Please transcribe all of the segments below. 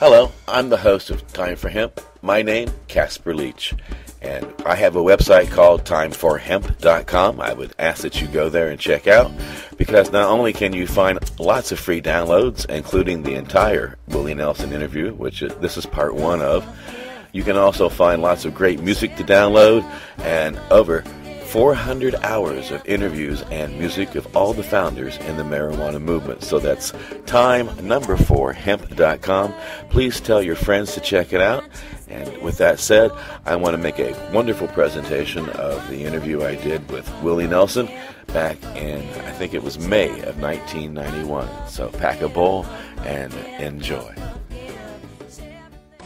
Hello, I'm the host of Time for Hemp. My name, Casper Leitch, and I have a website called timeforhemp.com. I would ask that you go there and check out, because not only can you find lots of free downloads, including the entire Willie Nelson interview, which this is part one of, you can also find lots of great music to download and over 400 hours of interviews and music of all the founders in the marijuana movement. So that's time4hemp.com. Please tell your friends to check it out. And with that said, I want to make a wonderful presentation of the interview I did with Willie Nelson back in, I think it was May of 1991. So pack a bowl and enjoy.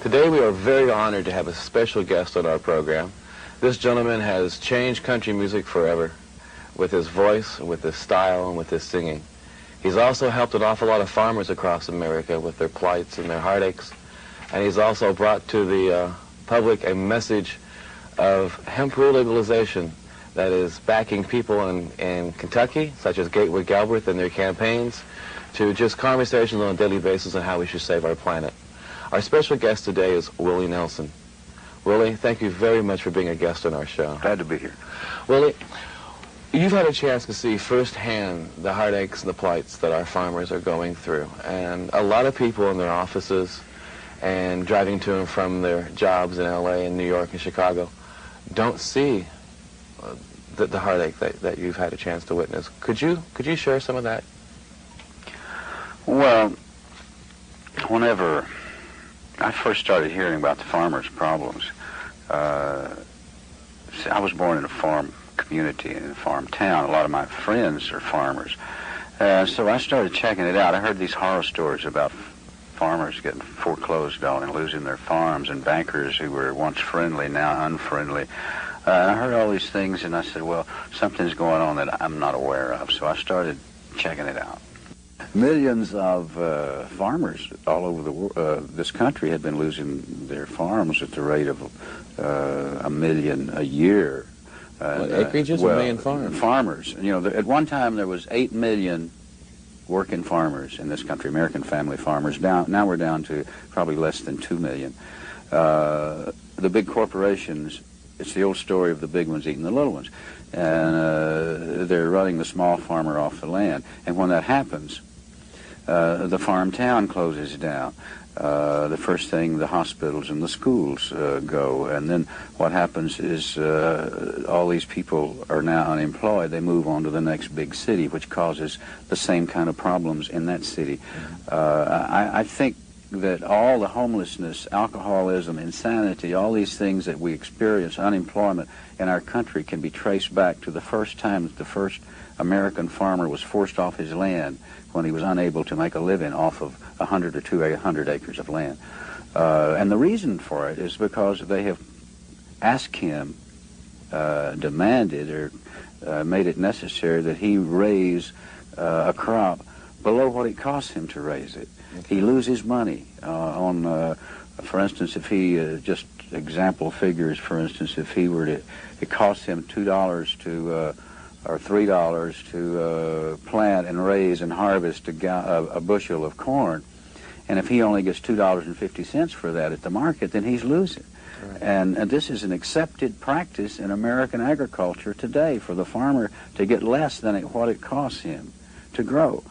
Today we are very honored to have a special guest on our program. This gentleman has changed country music forever with his voice, with his style, and with his singing. He's also helped an awful lot of farmers across America with their plights and their heartaches. And he's also brought to the public a message of hemp legalization that is backing people in Kentucky, such as Gateway Galbraith and their campaigns, to just conversations on a daily basis on how we should save our planet. Our special guest today is Willie Nelson. Willie, thank you very much for being a guest on our show. Glad to be here. Willie, you've had a chance to see firsthand the heartaches and the plights that our farmers are going through. And a lot of people in their offices and driving to and from their jobs in L.A. and New York and Chicago don't see the heartache that you've had a chance to witness. Could you share some of that? Well, whenever I first started hearing about the farmers' problems, I was born in a farm community, in a farm town. A lot of my friends are farmers. So I started checking it out. I heard these horror stories about farmers getting foreclosed on and losing their farms, and bankers who were once friendly, now unfriendly. I heard all these things, and I said, well, something's going on that I'm not aware of. So I started checking it out. Millions of farmers all over this country had been losing their farms at the rate of 1 million a year. What, acreages? Well, 1 million farms? Farmers. You know, at one time there was 8 million working farmers in this country, American family farmers. Now we're down to probably less than 2 million. The big corporations, it's the old story of the big ones eating the little ones. And they're running the small farmer off the land. And when that happens, the farm town closes down. The first thing, the hospitals and the schools go. And then what happens is all these people are now unemployed. They move on to the next big city, which causes the same kind of problems in that city. I think that all the homelessness, alcoholism, insanity, all these things that we experience, unemployment in our country, can be traced back to the first time that the first American farmer was forced off his land when he was unable to make a living off of 100 or 200 acres of land. And the reason for it is because they have asked him, demanded or made it necessary that he raise a crop below what it costs him to raise it. He loses money on, for instance, if he, just example figures, for instance, if he were to, it costs him $2 to, or $3 to plant and raise and harvest a bushel of corn, and if he only gets $2.50 for that at the market, then he's losing. Right. And this is an accepted practice in American agriculture today, for the farmer to get less than what it costs him to grow.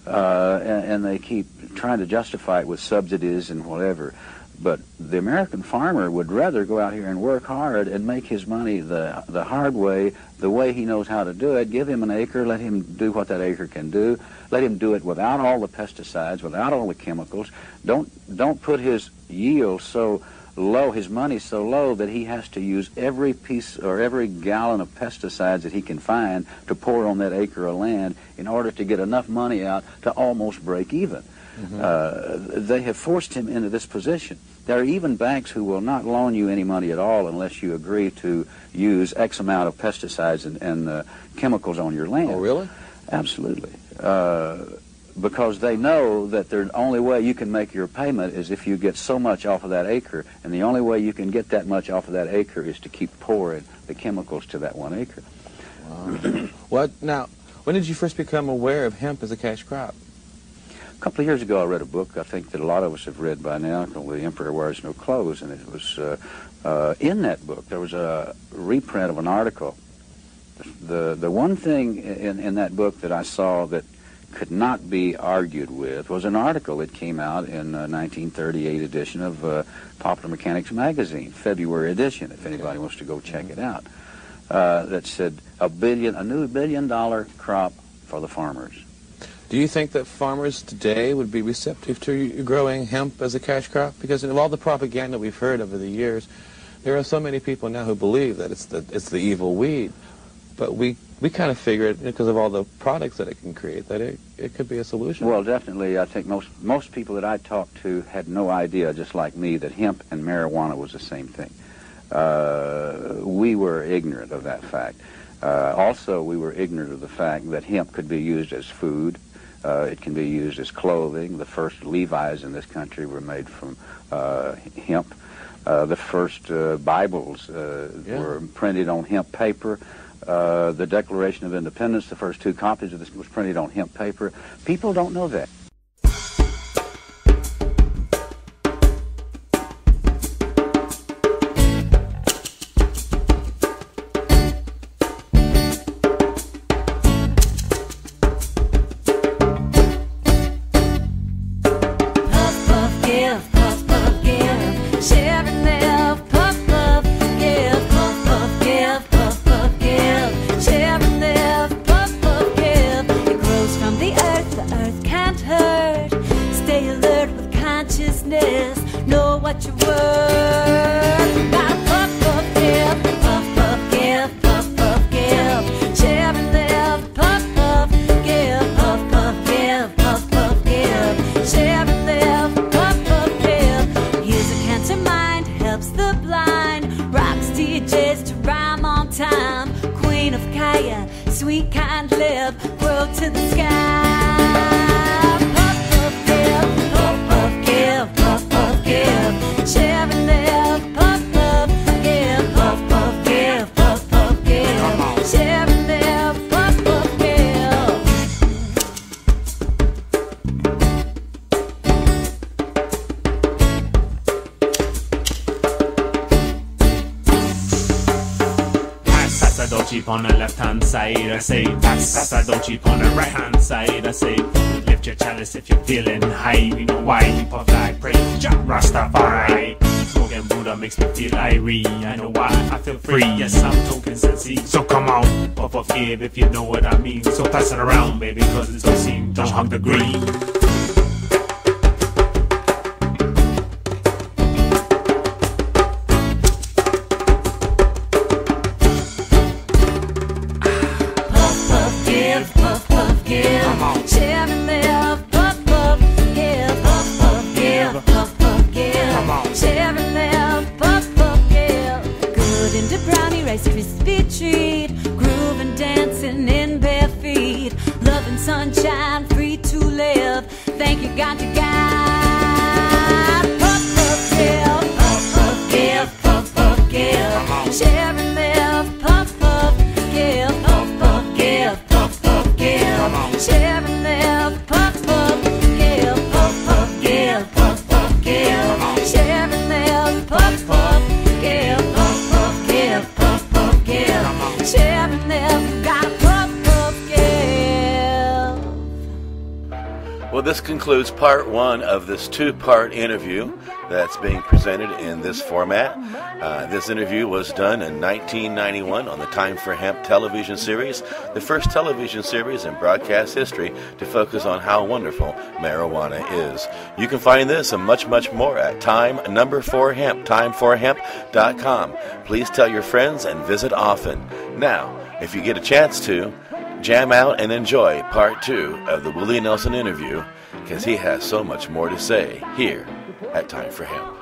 And they keep trying to justify it with subsidies and whatever. But the American farmer would rather go out here and work hard and make his money the hard way, the way he knows how to do it. Give him an acre, let him do what that acre can do. Let him do it without all the pesticides, without all the chemicals. Don't put his yield so low, his money so low, that he has to use every piece or every gallon of pesticides that he can find to pour on that acre of land in order to get enough money out to almost break even. Mm-hmm. They have forced him into this position. There are even banks who will not loan you any money at all unless you agree to use X amount of pesticides and chemicals on your land. Oh, really? Absolutely. Because they know that the only way you can make your payment is if you get so much off of that acre, and the only way you can get that much off of that acre is to keep pouring the chemicals to that 1 acre. Wow. Now, when did you first become aware of hemp as a cash crop? A couple of years ago, I read a book I think that a lot of us have read by now called The Emperor Wears No Clothes, and it was in that book there was a reprint of an article. The one thing in that book that I saw that could not be argued with was an article that came out in 1938 edition of Popular Mechanics magazine, February edition, if anybody wants to go check it out, that said a new $1 billion crop for the farmers. Do you think that farmers today would be receptive to you growing hemp as a cash crop? Because of all the propaganda we've heard over the years, there are so many people now who believe that it's the evil weed. But we kind of figured, because of all the products that it can create, that it could be a solution. Well, definitely. I think most people that I talked to had no idea, just like me, that hemp and marijuana was the same thing. We were ignorant of that fact. Also, we were ignorant of the fact that hemp could be used as food. It can be used as clothing. The first Levi's in this country were made from hemp. The first Bibles were printed on hemp paper. The Declaration of Independence, the first 2 copies of this was printed on hemp paper. People don't know that. Sweet kind lip, grow to the sky. Puff, puff, give, puff, puff, give, puff, puff, give. Share and live, puff, puff, give, puff, puff, give, puff, puff, give. Share and live, puff, puff, give. Pass, I don't cheap on the left-hand side, I say. Pass, I don't cheap on the right-hand side, I say. Lift your chalice if you're feeling high. You know why? We puff like praise, Jah Rastafari. Smoking Buddha makes me feel irie. I know why I feel free. Yes, I'm talking sensei. So come on, puff or give if you know what I mean. So pass it around, baby, cause it's don't seem, don't hug the green. Sunshine, free to live. Thank you, God, to God. Puff, puff, give, puff, puff, give, puff, puff, give. Share and live. Puff, puff, give, puff, puff, give, puff, puff, give. Share and live. Puff, puff, give, puff, puff, give, puff, puff, give. Share and live. Puff, puff, give, puff, puff, give, puff, puff, give. Share and live. God, puff, puff, give. Well, this concludes part 1 of this 2-part interview that's being presented in this format. This interview was done in 1991 on the Time for Hemp television series, the first television series in broadcast history to focus on how wonderful marijuana is. You can find this and much, much more at Time4Hemp, time4hemp.com. Please tell your friends and visit often. Now, if you get a chance to, jam out and enjoy part 2 of the Willie Nelson interview, because he has so much more to say here at Time for Hemp.